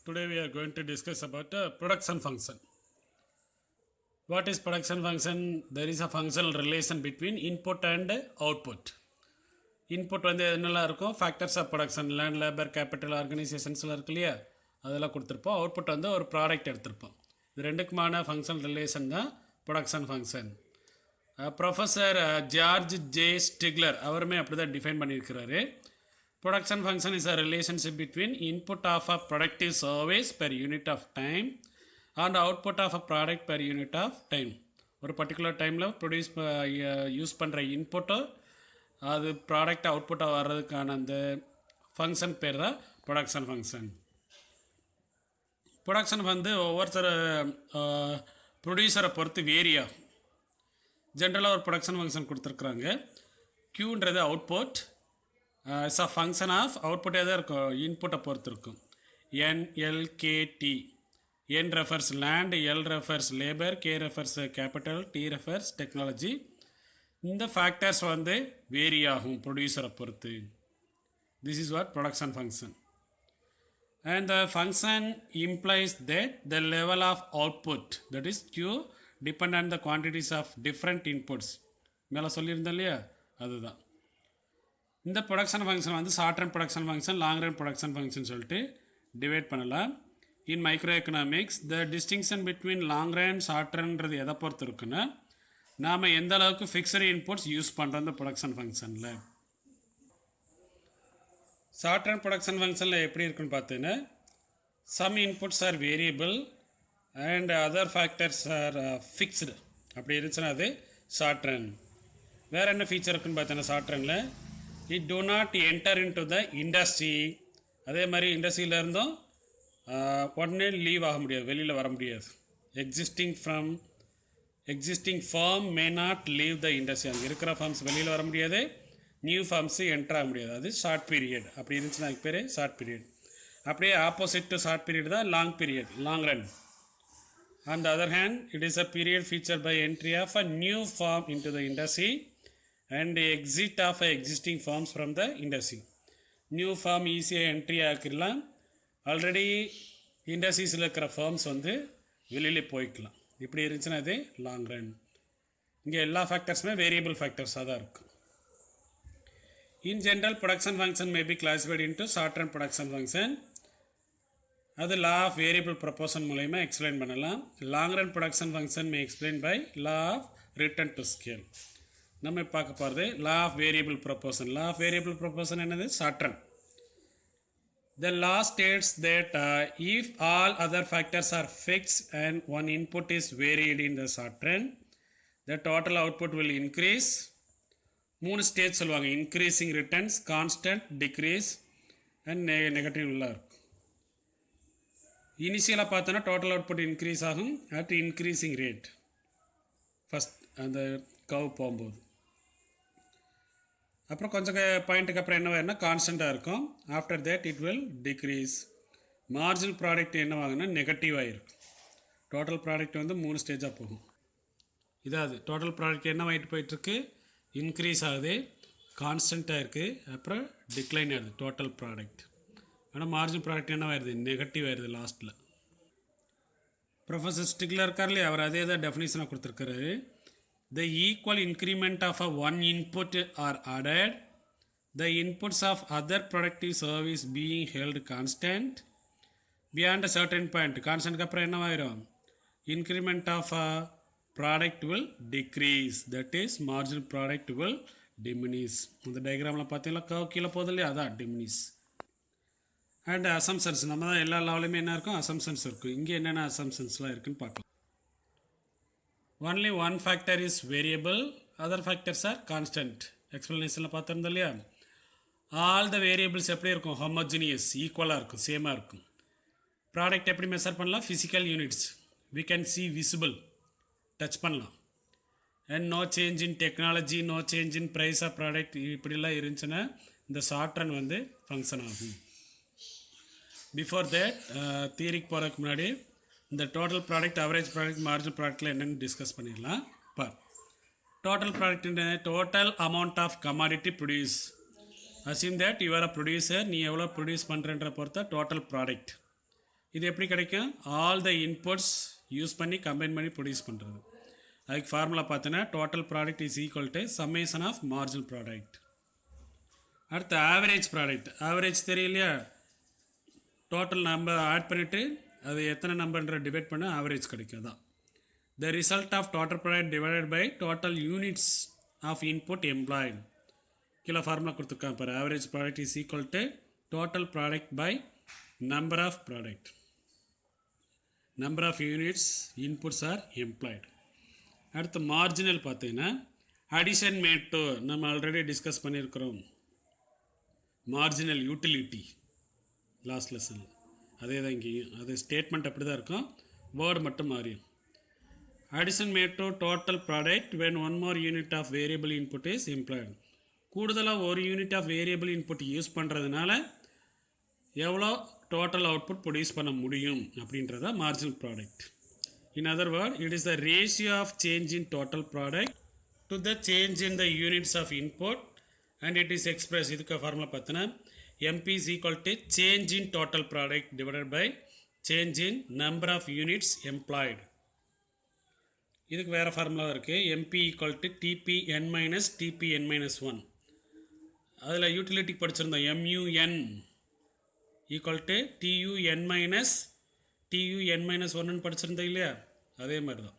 Today we are going to discuss about production function. What is production function? There is a functional relation between input and output. Input வந்து என்னெல்லாம் இருக்கும், factors of production, land, labour, capital, ஆர்கனைசேஷன்ஸ்லாம் இருக்கு இல்லையா, அதெல்லாம் கொடுத்துருப்போம். Output வந்து ஒரு ப்ராடக்ட் எடுத்திருப்போம். இது ரெண்டுக்குமான ஃபங்க்ஷனல் ரிலேஷன் தான் production function. Professor George J stickler அவருமே அப்படி தான் டிஃபைன் பண்ணியிருக்கிறாரு. Production function is a relationship between input of a productive service per unit of time and output of a product per unit of time. ஒரு particular டைமில் produce use பண்ணுற இன்புட்டோ அது product அவுட்புட்டாக வர்றதுக்கான அந்த ஃபங்க்ஷன் பேர் தான் ப்ரொடக்ஷன் ஃபங்க்ஷன். ப்ரொடக்ஷன் வந்து ஒவ்வொருத்தர் ப்ரொடியூசரை பொறுத்து வேரி ஆகும். ஜென்ரலாக ஒரு ப்ரொடக்ஷன் ஃபங்க்ஷன் கொடுத்துருக்குறாங்க. க்யூன்றது output, it's a function of அவுட்புட்டே தான் இருக்கும், இன்புட்டை பொறுத்து இருக்கும். NLKT, N refers land, L refers labour, K refers capital, T refers technology. இந்த ஃபேக்டர்ஸ் வந்து வேரி ஆகும் ப்ரொடியூசரை பொறுத்து. This is what production function. And the function implies that the level of output, that is Q, depend on the quantities of different inputs. மேலே சொல்லியிருந்தோம் இல்லையா, அதுதான். இந்த ப்ரொடக்ஷன் ஃபங்க்ஷன் வந்து short run production function, long run production function சொல்லிட்டு divide பண்ணலாம். In microeconomics the distinction between long run short ரன்றது எதை பொறுத்து இருக்குன்னா, நாம் எந்த அளவுக்கு ஃபிக்ஸடு இன்புட்ஸ் யூஸ் பண்ணுறோம் இந்த ப்ரொடக்ஷன் ஃபங்க்ஷனில். ஷார்ட் ரன் ப்ரொடக்ஷன் ஃபங்க்ஷனில் எப்படி இருக்குன்னு பார்த்தீங்கன்னா, some inputs are variable and other factors are fixed. அப்படி இருந்துச்சுன்னா அது ஷார்ட் ரன். வேறு என்ன ஃபீச்சர் இருக்குன்னு பார்த்தீங்கன்னா, ஷார்ட் ரனில் it do not enter into the industry. அதே மாதிரி இண்டஸ்ட்ரியிலேருந்தும் உடனே லீவ் ஆக முடியாது, வெளியில் வர முடியாது. Existing firm may not leave the industry. அங்கே இருக்கிற ஃபார்ம்ஸ் வெளியில் வர முடியாது, நியூ ஃபார்ம்ஸு என்டர் ஆக முடியாது. அது ஷார்ட் பீரியட். அப்படி இருந்துச்சுன்னா அதுக்கு பேர் ஷார்ட் பீரியட். அப்படியே ஆப்போசிட் டு ஷார்ட் பீரியட் தான் long period, long run. On the other hand it is a period feature by entry of a new firm into the industry and exit of existing forms from the industry. New form ஈஸியாக entry ஆக்கிடலாம். Already இண்டஸ்ட்ரீஸில் இருக்கிற forms வந்து வெளியில் போய்க்கலாம். இப்படி இருந்துச்சுன்னா அது long run. இங்கே எல்லா ஃபேக்டர்ஸுமே வேரியபிள் ஃபேக்டர்ஸாக தான் இருக்கும். In general production function may be classified into short run production function. அது லா ஆஃப் வேரியபிள் ப்ரொபோஷன் மூலயமா எக்ஸ்பிளைன் பண்ணலாம். Long run production function may explain by law of return to scale. நம்ம பார்க்க போகிறது law of variable proportion. Law of variable proportion என்னது? Short run. The law states that if all other factors are fix and one input is varied in the short run, the total output will increase. 3 stage சொல்லுவாங்க, increasing returns, constant, decrease and நெகட்டிவ்லாம் இருக்கும். இனிஷியலாக பார்த்தோன்னா total output increase ஆகும் at increasing rate. First அந்த curve போகும்போது அப்புறம் கொஞ்சம் பாயிண்ட்டுக்கு அப்புறம் என்ன ஆகுதுன்னா கான்ஸ்டண்ட்டாக இருக்கும். After that it will decrease. Marginal product என்னவாகுன்னா நெகட்டிவாக இருக்கும். டோட்டல் ப்ராடக்ட் வந்து 3 ஸ்டேஜாக போகும். இதாவது டோட்டல் ப்ராடக்ட் என்னவாகிட்டு போயிட்டுருக்கு, இன்க்ரீஸ் ஆகுது, கான்ஸ்டண்ட்டாக இருக்குது, அப்புறம் டிக்ளைன் ஆகுது டோட்டல் ப்ராடக்ட். ஆனால் மார்ஜினல் ப்ராடக்ட் என்னவாயிருது, நெகட்டிவ் ஆயிடுது லாஸ்ட்டில். ப்ரொஃபஸர் ஸ்டிக்லர் இருக்கார்லையே, அவர் அதே தான் டெஃபினிஷனாக கொடுத்துருக்காரு. The equal increment of a one input are added, the inputs of other productive service being held constant beyond a certain point. Constant க்கு அப்புறம் என்னவாயிரும், increment of a product will decrease, that is marginal product will diminish. இந்த டயக்ராமில் பார்த்தீங்கன்னா curve கீழே போகுது இல்லையா, அதான் diminish. And assumptions, நம்ம தான் எல்லா லெவலையுமே என்ன இருக்கும், அசம்ஷன்ஸ் இருக்கும். இங்கே என்னென்ன அசம்ஷன்ஸ்லாம் இருக்குன்னு பார்க்கலாம். Only one factor is variable, other factors are constant. எக்ஸ்பிளனேஷனில் பார்த்துருந்தோம் இல்லையா, ஆல் த வேரியபிள்ஸ் எப்படி இருக்கும், ஹோமோஜினியஸ், ஈக்குவலாக இருக்கும், சேமாக இருக்கும். ப்ராடக்ட் எப்படி மெஷர் பண்ணலாம், physical units, we can see visible, touch பண்ணலாம். And no change in technology, no change in price of product, இப்படிலாம் இருந்துச்சுன்னா இந்த ஷார்ட் ரன் வந்து ஃபங்க்ஷன் ஆகும். பிஃபோர் தேட் தியரிக்கு போகிறதுக்கு முன்னாடி இந்த total product, average product, marginal ப்ராடக்ட்டில் என்னென்னு டிஸ்கஸ் பண்ணிடலாம். பார், total product total amount of commodity produce. Assume that you are a producer, நீ எவ்வளோ ப்ரொடியூஸ் பண்ணுறன்ற பொறுத்த டோட்டல் ப்ராடக்ட். இது எப்படி கிடைக்கும்? ஆல் த இன்புட்ஸ் யூஸ் பண்ணி கம்பைன் பண்ணி ப்ரொடியூஸ் பண்ணுறது. அதுக்கு ஃபார்முலா பார்த்தோன்னா total product is equal to summation of marginal product. அடுத்து ஆவரேஜ் ப்ராடக்ட். ஆவரேஜ் தெரியலையா? டோட்டல் நம்பர் ஆட் பண்ணிவிட்டு அது எத்தனை நம்பர்ன்ற டிவைட் பண்ண ஆவரேஜ் கிடைக்கும். தான் the result of total product divided by total units of input employed. கீழே ஃபார்முலா கொடுத்துருக்காங்க பாரு. Average product is equal to total product by number of product, number of units inputs are employed. அடுத்து marginal பார்த்தீங்கன்னா addition made to, நம்ம already discuss பண்ணியிருக்கிறோம். Marginal utility last லெசனில் அதே தான் இங்கேயும். அது ஸ்டேட்மெண்ட் அப்படி தான் இருக்கும், வேர்டு மட்டும் மாறியும். Addition made to total product when one more unit of variable input is employed. கூடுதலாக ஒரு unit of variable input use பண்ணுறதுனால எவ்வளோ டோட்டல் அவுட்புட் ப்ரொடியூஸ் பண்ண முடியும் அப்படின்றத marginal product. In other word, it is the ratio of change in total product to the change in the units of input and it is express. இதுக்கு formula பார்த்தோன்னா MP is equal to change in total product divided by change in number of units employed. இதுக்கு வேறு formula இருக்குது. MP equal to TPN minus TPN minus 1. அதில் utility படிச்சிருந்தோம். MUN equal to TUN minus TUN minus 1 படிச்சிருந்தோம் இல்லையா? அதே மாதிரி தான்.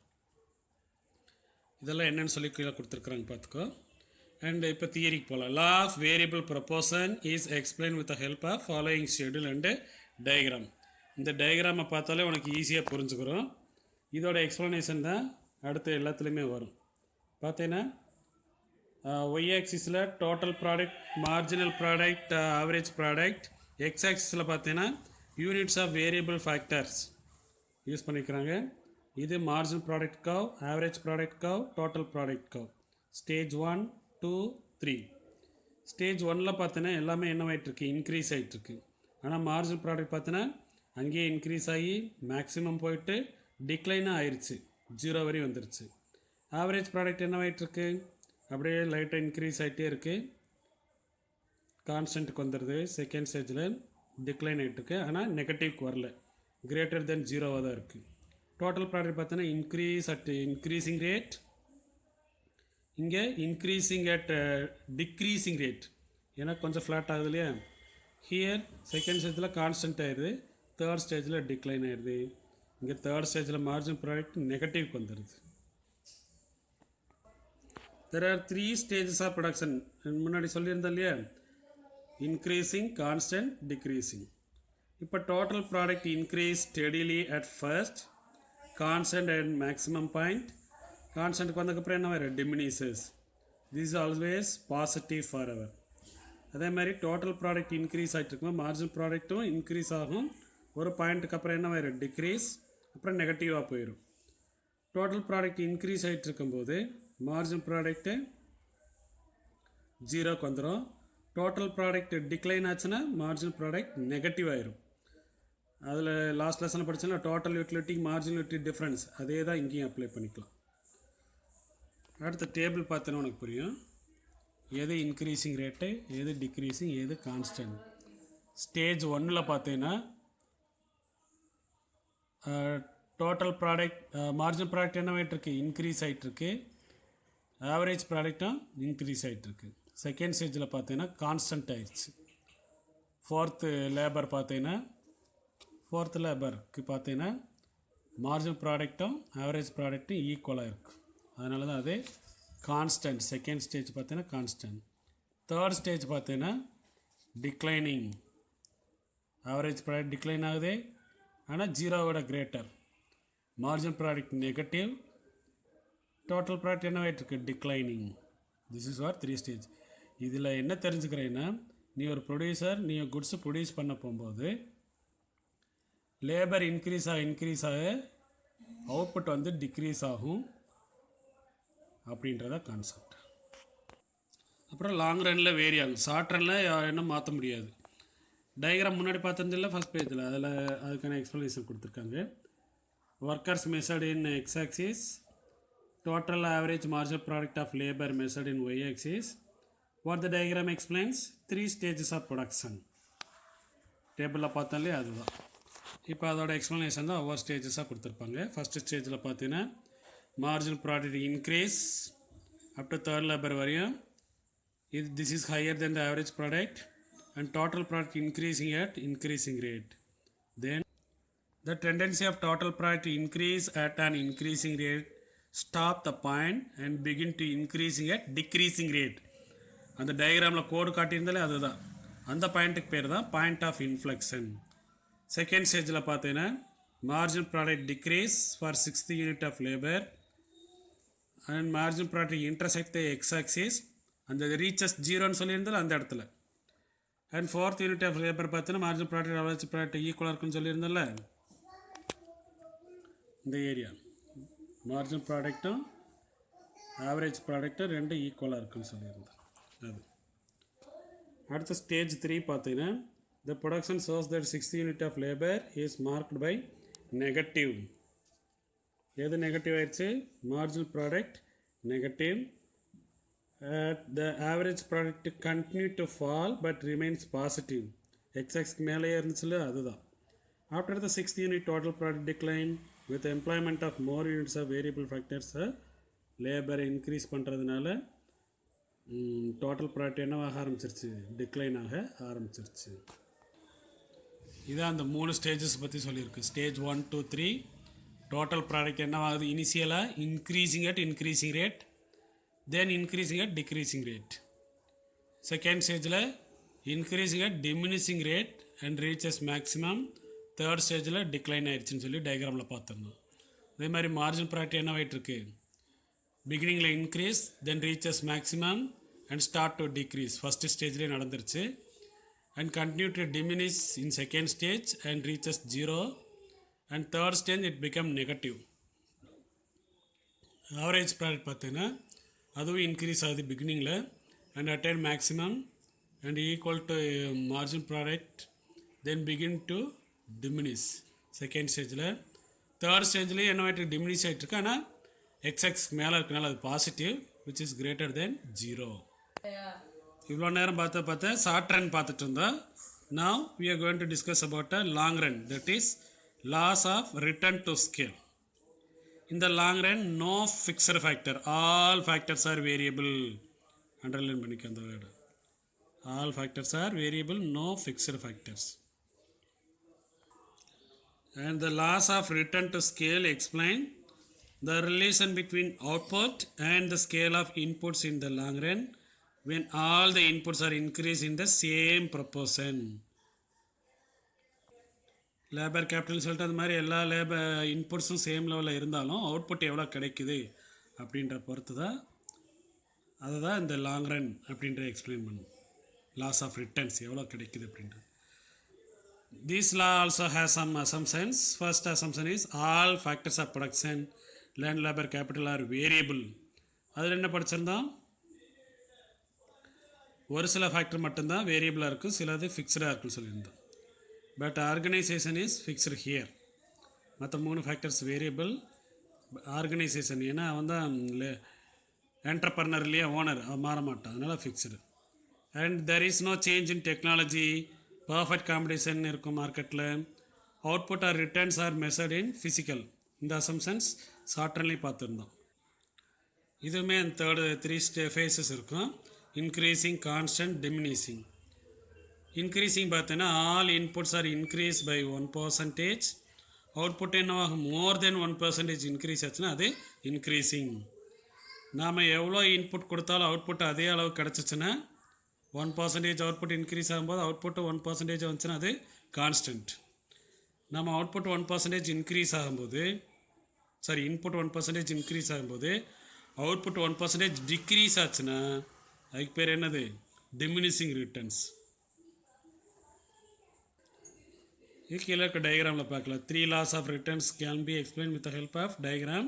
இதெல்லாம் என்னென்னு சொல்லி கீழே கொடுத்துருக்குறாங்க பார்த்துக்கோ. அண்ட் இப்போ தியரிக்கு போகலாம். Law of variable proportion is explain with the help of following schedule and diagram. இந்த டயக்ராமை பார்த்தாலே உனக்கு ஈஸியாக புரிஞ்சுக்கிறோம். இதோட எக்ஸ்ப்ளனேஷன் தான் அடுத்து எல்லாத்துலேயுமே வரும். பார்த்தீங்கன்னா ஒய் ஆக்சிஸில் total product, marginal product, average product. X ஆக்சிஸில் பார்த்தீங்கன்னா units of variable factors use பண்ணிக்கிறாங்க. இது marginal product curve, average product curve, total product curve. Stage 1, 2, 3. Stage 1ல் பார்த்தீங்கன்னா எல்லாமே என்னவாயிட்ருக்கு? இன்க்ரீஸ் ஆகிட்டுருக்கு. ஆனால் மார்ஜினல் ப்ராடக்ட் பார்த்தீங்கன்னா அங்கேயே இன்க்ரீஸ் ஆகி மேக்ஸிமம் போயிட்டு டிக்ளைனாக ஆயிடுச்சு, 0 வரையும் வந்துருச்சு. ஆவரேஜ் ப்ராடக்ட் என்னவாயிட்ருக்கு? அப்படியே லைட்டாக இன்க்ரீஸ் ஆகிட்டே இருக்குது, கான்ஸ்டன்ட்டுக்கு வந்துடுது. செகண்ட் ஸ்டேஜில் டிக்ளைன் ஆகிட்டுருக்கு, ஆனால் நெகட்டிவ்க்கு வரல, கிரேட்டர் தென் 0வாக தான் இருக்குது. டோட்டல் ப்ராடக்ட் பார்த்தீங்கன்னா இன்க்ரீஸ் அட் இன்க்ரீஸிங் ரேட், இங்கே இன்க்ரீஸிங் அட் டிக்ரீஸிங் ரேட், ஏன்னா கொஞ்சம் ஃப்ளாட் ஆகுது இல்லையா? ஹியர் செகண்ட் ஸ்டேஜில் கான்ஸ்டன்ட் ஆயிடுது, தேர்ட் ஸ்டேஜில் டிக்ளைன் ஆயிடுது. இங்கே தேர்ட் ஸ்டேஜில் மார்ஜின் ப்ராடக்ட் நெகட்டிவ்க்கு வந்துடுது. There are 3 stages of production. முன்னாடி சொல்லியிருந்தேன் இல்லையா? Increasing, constant, decreasing. இப்போ total product increase steadily at first, constant at maximum point. கான்ஸ்டன்ட்டுக்கு வந்ததுக்கப்புறம் என்ன வேறு? Diminishes. This is always positive for ever. அதே மாதிரி டோட்டல் ப்ராடக்ட் இன்க்ரீஸ் ஆகிட்டு இருக்கும்போது மார்ஜின் ப்ராடக்ட்டும் இன்க்ரீஸ் ஆகும். ஒரு பாயிண்ட்டுக்கு அப்புறம் என்ன வேறு? டிக்ரீஸ், அப்புறம் நெகட்டிவாக போயிடும். டோட்டல் ப்ராடக்ட் இன்க்ரீஸ் ஆகிட்டு இருக்கும்போது மார்ஜின் ப்ராடக்ட்டு 0க்கு வந்துடும். டோட்டல் ப்ராடக்ட் டிக்ளைன் ஆச்சுன்னா மார்ஜின் ப்ராடக்ட் நெகட்டிவ் ஆயிரும். அதில் லாஸ்ட் லெசனில் படிச்சோன்னா total utility, margin utility difference, அதே தான் இங்கேயும் அப்ளை பண்ணிக்கலாம். அடுத்த டேபிள் பார்த்தோன்னா உனக்கு புரியும் எது இன்க்ரீஸிங் ரேட்டு, எது டிக்ரீஸிங், எது கான்ஸ்டன்ட். ஸ்டேஜ் 1ல் பார்த்தீங்கன்னா டோட்டல் ப்ராடக்ட், மார்ஜின் ப்ராடக்ட் என்ன ஆகிட்டுருக்கு? இன்க்ரீஸ் ஆகிட்டுருக்கு. ஆவரேஜ் ப்ராடக்டும் இன்க்ரீஸ் ஆகிட்டுருக்கு. செகண்ட் ஸ்டேஜில் பார்த்தீங்கன்னா கான்ஸ்டன்ட் ஆயிடுச்சு. ஃபோர்த்து லேபருக்கு பார்த்தீங்கன்னா மார்ஜின் ப்ராடக்ட்டும் ஆவரேஜ் ப்ராடக்ட்டும் ஈக்குவலாக இருக்குது. அதனால தான் அது கான்ஸ்டன்ட். செகண்ட் ஸ்டேஜ் பார்த்தீங்கன்னா கான்ஸ்டன்ட். தேர்ட் ஸ்டேஜ் பார்த்தீங்கன்னா டிக்ளைனிங். ஆவரேஜ் ப்ராடக்ட் டிக்ளைன் ஆகுது, ஆனால் 0விட greater. Margin product negative, total product என்ன ஆகிட்டுருக்கு? Declining. This is for 3 stage. இதில் என்ன தெரிஞ்சுக்கிறேன்னா, நீ ஒரு ப்ரொடியூசர், நீ குட்ஸு ப்ரொடியூஸ் பண்ண போகும்போது லேபர் இன்க்ரீஸ் ஆக அவுட்புட் வந்து டிக்ரீஸ் ஆகும் அப்படின்றத கான்செப்ட். அப்புறம் லாங் ரனில் வேரி ஆகும், ஷார்ட் ரனில் என்ன மாற்ற முடியாது. டயக்ராம் முன்னாடி பார்த்துருந்தில்ல ஃபஸ்ட் பேஜில், அதில் அதுக்கான எக்ஸ்ப்ளனேஷன் கொடுத்துருக்காங்க. Workers measured in X axis, total average marginal product of labor measured in y axis. What the diagram explains? 3 stages of production. Table பார்த்தோம்லே அதுதான். இப்போ அதோட எக்ஸ்ப்ளனேஷன் தான் ஒவ்வொரு ஸ்டேஜஸாக கொடுத்துருப்பாங்க. ஃபஸ்ட்டு ஸ்டேஜில் பார்த்தீங்கன்னா marginal product increase up to third labour வரையும். This is higher than the average product and total product increasing at increasing rate. Then the tendency of total product increase at an increasing rate stop the point and begin to increasing at decreasing rate. அந்த டயக்ராமில் கோடு காட்டியிருந்தாலே அதுதான், அந்த பாயிண்ட்டுக்கு பேர் தான் point of inflection. Second ஸ்டேஜில் பார்த்தீங்கன்னா marginal product decrease for 60 unit of labour and marginal product intersect the X axis அந்த reaches ஜீரோன்னு சொல்லியிருந்தாலும் அந்த இடத்துல. And fourth unit of labour பார்த்தீங்கன்னா மார்ஜினல் ப்ராடக்ட் அவரேஜ் ப்ராடக்ட் ஈக்குவலாக இருக்குன்னு சொல்லியிருந்தோம்ல, இந்த ஏரியா மார்ஜினல் ப்ராடக்ட்டும் ஆவரேஜ் ப்ராடக்ட்டும் ரெண்டும் ஈக்குவலாக இருக்குன்னு சொல்லியிருந்தோம். அது அடுத்த ஸ்டேஜ் 3 பார்த்தீங்கன்னா the production shows that 60 unit of labour is marked by negative. எது நெகட்டிவ் ஆயிடுச்சு? Marginal product negative. The average product continue to fall but remains positive. X மேலேயே இருந்துச்சுல அதுதான். After the 6th unit total product decline with the employment of more units of variable factors labor increase பண்ணுறதுனால total product என்னவாக ஆரம்பிச்சிருச்சு? Decline ஆக ஆரம்பிச்சிருச்சு. இதான் அந்த 3 ஸ்டேஜஸ் பற்றி சொல்லியிருக்கு. ஸ்டேஜ் 1, 2, 3 டோட்டல் ப்ராடக்ட் என்னவாகுது? இனிஷியலாக increasing at increasing rate, then increasing at decreasing rate. Second stage la increasing at diminishing rate and reaches maximum. Third stage la decline ஆயிடுச்சுன்னு சொல்லி டயக்ராமில் பார்த்துருந்தோம். அதே மாதிரி மார்ஜின் ப்ராடக்ட் என்ன ஆகிட்டு இருக்கு? பிகினிங்கில் increase then reaches maximum and start to decrease first ஸ்டேஜ்லேயே நடந்துருச்சு. And continue to diminish in second stage and reaches zero and third stage it become negative. Average product பார்த்தீங்கன்னா அதுவும் இன்க்ரீஸ் ஆகுது பிகினிங்கில் and attain maximum and equal to margin product then begin to diminish second ஸ்டேஜில். தேர்ட் ஸ்டேஜ்லேயும் என்ன ஆகிட்டு diminish ஆகிட்டுருக்கு, ஆனால் எக்ஸ்எக்ஸ் மேலே இருக்கனால அது positive which is greater then zero. இவ்வளோ நேரம் பார்த்தா ஷார்ட் ரன் பார்த்துட்டு இருந்தோம். Now we are going to discuss about a long run, that is laws of return to scale. In the long run, no fixed factor. All factors are variable. Underline பண்ணிக்க அந்த word. All factors are variable, no fixed factors. And the loss of return to scale explain the relation between output and the scale of inputs in the long run when all the inputs are increased in the same proportion. Labour capital சொல்லிட்டு அது மாதிரி எல்லா labour இன்புட்ஸும் same லெவலில் இருந்தாலும் output எவ்வளோ கிடைக்குது அப்படின்ற பொறுத்து தான் அதை தான் இந்த லாங் ரன் அப்படின்ற எக்ஸ்பிளைன் பண்ணும். லாஸ் ஆஃப் ரிட்டர்ன்ஸ் எவ்வளோ கிடைக்குது அப்படின்றது. This law also has some assumptions. First assumption is all factors of production, land, labor, capital are variable. அதில் என்ன படிச்சிருந்தோம்? ஒரு சில ஃபேக்டர் மட்டும்தான் வேரியபிளாக இருக்கும், சிலது ஃபிக்ஸ்டாக இருக்குன்னு சொல்லியிருந்தோம். But organisation is fixed here. மற்ற 3 ஃபேக்டர்ஸ் வேரியபிள். ஆர்கனைசேஷன் ஏன்னா அவன் தான் என்டர்பிரனர் இல்லையா, ஓனர், அவன் மாற மாட்டான், அதனால் fixed. And there is no change in technology, perfect competition இருக்கும் மார்க்கெட்டில். Output are returns are measured in physical. இந்த அசம்ஷன்ஸ் ஷார்ட்ரன்லி பார்த்துருந்தோம். இதுவுமே அந்த 3 ஃபேஸஸ் இருக்கும். Increasing, constant, diminishing. இன்க்ரீஸிங் பார்த்தீங்கன்னா all inputs are increase by 1%. Output என்னவாகும்? மோர் தென் 1% இன்க்ரீஸ் ஆச்சுன்னா அது இன்க்ரீஸிங். நாம் எவ்வளோ இன்புட் கொடுத்தாலும் அவுட்புட் அதே அளவு கிடச்சிச்சின்னா 1% அவுட்புட் இன்க்ரீஸ் ஆகும்போது அவுட்புட்டு 1% வந்துச்சுன்னா அது கான்ஸ்டன்ட். நம்ம அவுட்புட் 1% இன்க்ரீஸ் ஆகும்போது இன்புட் 1% இன்க்ரீஸ் ஆகும்போது அவுட்புட் 1% டிக்ரீஸ் ஆச்சுன்னா அதுக்கு பேர் என்னது? Diminishing returns. இது கீழே இருக்க டயக்ராமில் பார்க்கலாம். 3 laws of returns can be explained with the help of diagram.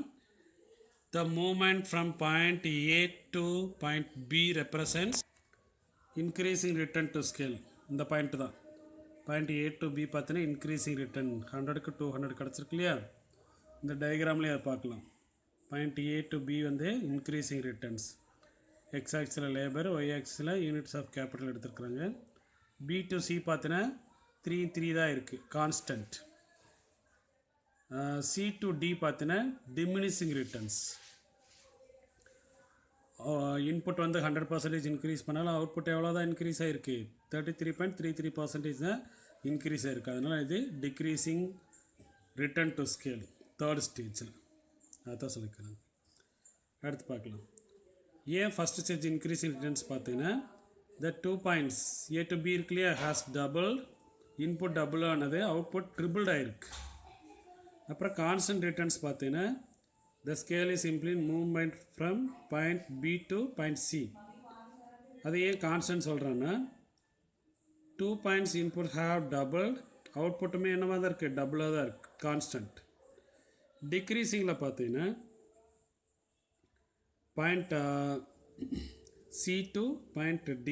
The movement from point A to point B represents increasing return to scale. இந்த பாயிண்ட் தான் பாயிண்ட் A to B பார்த்தீங்கன்னா increasing return 100க்கு 200 கிடச்சிருக்கு இல்லையா, இந்த டயக்ராம்லேயே அதை பார்க்கலாம். பாயிண்ட் A to B வந்து இன்க்ரீஸிங் ரிட்டர்ன்ஸ். எக்ஸ் ஆக்ஸில் லேபர், ஒய் ஆக்ஸில் யூனிட்ஸ் ஆஃப் கேபிட்டல் எடுத்துருக்குறாங்க. B to C பார்த்தீங்கன்னா 3 தான் இருக்குது, கான்ஸ்டன்ட். சி டு டி பார்த்தீங்கன்னா டிமினிஷிங் ரிட்டர்ன்ஸ். இன்புட் வந்து 100% இன்க்ரீஸ் பண்ணாலும் அவுட்புட் எவ்வளோ தான் இன்க்ரீஸ் ஆகிருக்கு, 33.33% தான் இன்க்ரீஸ் ஆகிருக்கு. அதனால் இது decreasing return to scale third ஸ்டேஜில் அதான் சொல்லிக்கிறேன். அடுத்து பார்க்கலாம். ஏன் ஃபஸ்ட் ஸ்டேஜ் இன்க்ரீஸிங் ரிட்டர்ன்ஸ் பார்த்தீங்கன்னா த 2 பாயிண்ட்ஸ் ஏ டு பி இருக்கு இல்லையா, ஹாஸ் டபுள் இன்புட் டபுள் ஆனது, அவுட்புட் ட்ரிபிள்ட் ஆகிருக்கு. அப்புறம் கான்ஸ்டன்ட் ரிட்டர்ன்ஸ் பார்த்தீங்கன்னா the scale is simply movement from point B to point C. அது ஏன் கான்ஸ்டன்ட் சொல்கிறேன்னா 2 points input have doubled, அவுட்புட்டுமே என்னவாக தான் இருக்குது, டபுளாக தான் இருக்குது, கான்ஸ்டன்ட். டிக்ரீஸிங்கில் பார்த்தீங்கன்னா point C to point D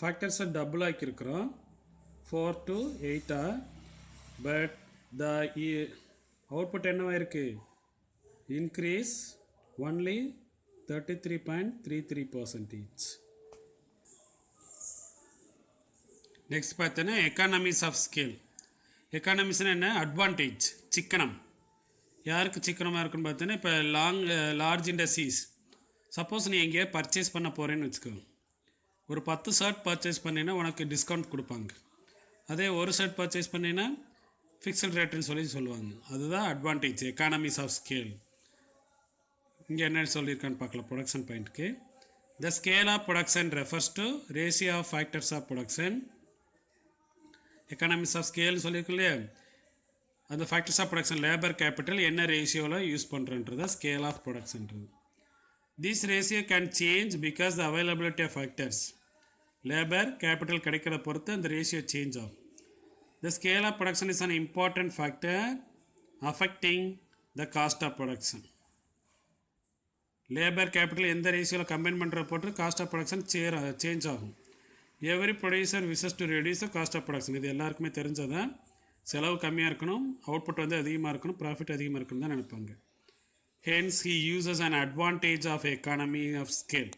ஃபேக்டர்ஸை டபுள் ஆக்கியிருக்கிறோம், 4 to 8. பட் த அவுட்புட் என்னவா இருக்குது, இன்க்ரீஸ் ஒன்லி 33.33%. நெக்ஸ்ட் பார்த்தோன்னா எக்கானமிஸ் ஆஃப் ஸ்கேல். எக்கானமிஸ்னால் என்ன, அட்வான்டேஜ், சிக்கனம். யாருக்கு சிக்கனமாக இருக்குன்னு பார்த்தோன்னா இப்போ லார்ஜ் இண்டஸ்ட்ரீஸ், சப்போஸ் நீ எங்கேயோ பர்ச்சேஸ் பண்ண போகிறேன்னு வச்சுக்கோ, ஒரு 10 ஷர்ட் பர்ச்சேஸ் பண்ணினா உனக்கு டிஸ்கவுண்ட் கொடுப்பாங்க. அதே ஒரு ஷர்ட் பர்ச்சேஸ் பண்ணினா ஃபிக்ஸட் ரேட்டுன்னு சொல்லுவாங்க. அதுதான் அட்வான்டேஜ், எக்கானமிஸ் ஆஃப் ஸ்கேல். இங்கே என்ன சொல்லியிருக்கான்னு பார்க்கலாம். ப்ரொடக்ஷன் பாயிண்ட்டுக்கு the scale of production refers to ratio of factors of production. Economies of scale சொல்லியிருக்கோம் இல்லையா, அந்த factors of production labour capital என்ன ரேஷியோவில் யூஸ் பண்ணுறன்றது ஸ்கேல் ஆஃப் ப்ரொடக்ஷன்றது. This ratio can change because the availability of factors. Labour capital கிடைக்கிறத பொறுத்து அந்த ரேஷியோ சேஞ்ச் ஆகும். The scale of production is an important factor affecting the cost of production. Labour capital எந்த ரேஷியோவில் combine பண்ணுற போட்டு cost of production change ஆகும். Every producer wishes to reduce the cost of production. இது எல்லாருக்குமே தெரிஞ்சதான். செலவு கம்மியாக இருக்கணும், அவுட்புட் வந்து அதிகமாக இருக்கணும், ப்ராஃபிட் அதிகமாக இருக்கணும் தான் நினைப்பாங்க. Hence he uses an advantage of economy of scale.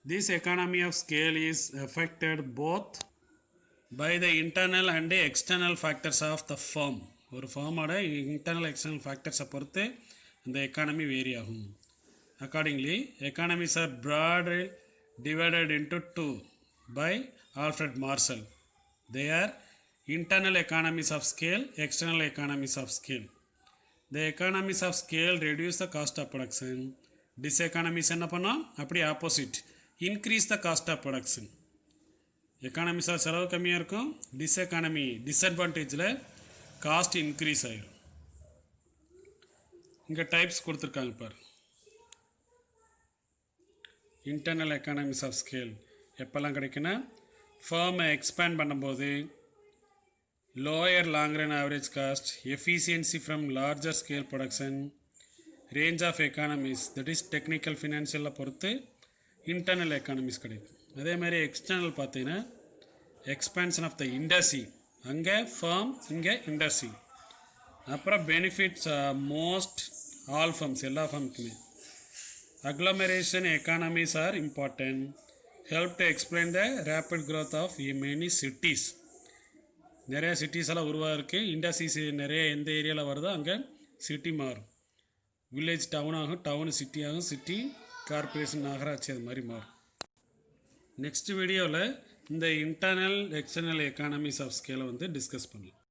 This economy of scale is affected both by the internal and the external factors of the firm. ஒரு ஃபார்மோட இன்டர்னல் எக்ஸ்டர்னல் ஃபேக்டர்ஸை பொறுத்து இந்த எக்கானமி வேரி ஆகும். Accordingly economies are broadly divided into two by Alfred Marshall. They are internal economies of scale, external economies of scale. The economies of scale reduce the cost of production. Diseconomies என்ன பண்ணோம், அப்படி opposite, increase the cost of production. எக்கானமிஸாக செலவு கம்மியாக இருக்கும், டிஸ்எக்கானமி டிஸ்அட்வான்டேஜில் cost increase ஆகிடும். இங்கே types கொடுத்துருக்காங்க பாரு. இன்டர்னல் எக்கானமிஸ் ஆஃப் ஸ்கேல் எப்போல்லாம் கிடைக்குன்னா, ஃபர்மை எக்ஸ்பேண்ட் பண்ணும்போது lower long run average cost, efficiency from larger scale production, range of economies, that is technical ஃபினான்ஷியலை பொறுத்து இன்டர்னல் எக்கானமிஸ் கிடைக்கும். அதே மாதிரி எக்ஸ்டர்னல் பார்த்தீங்கன்னா எக்ஸ்பேன்ஷன் ஆஃப் த இண்டஸ்ட்ரி, அங்கே ஃபார்ம் இங்கே இண்டஸ்ட்ரி. அப்புறம் பெனிஃபிட்ஸ் மோஸ்ட் ஆல் ஃபார்ம்ஸ், எல்லா ஃபார்முக்குமே. Agglomeration economies are important, help to explain the rapid growth of many cities. நிறைய சிட்டிஸ் எல்லாம் உருவாயிருக்கு. இண்டஸ்ட்ரீஸ் நிறைய எந்த ஏரியாவில் வருதோ அங்கே சிட்டி மாறும். வில்லேஜ் டவுன் ஆகும், டவுன் சிட்டி ஆகும், சிட்டி கார்பரேஷன் நகராட்சி, அது மாதிரி மாறும். நெக்ஸ்ட் வீடியோவில் இந்த இன்டர்னல் எக்ஸ்டர்னல் எக்கானமிஸ் ஆஃப் ஸ்கேலை வந்து டிஸ்கஸ் பண்ணலாம்.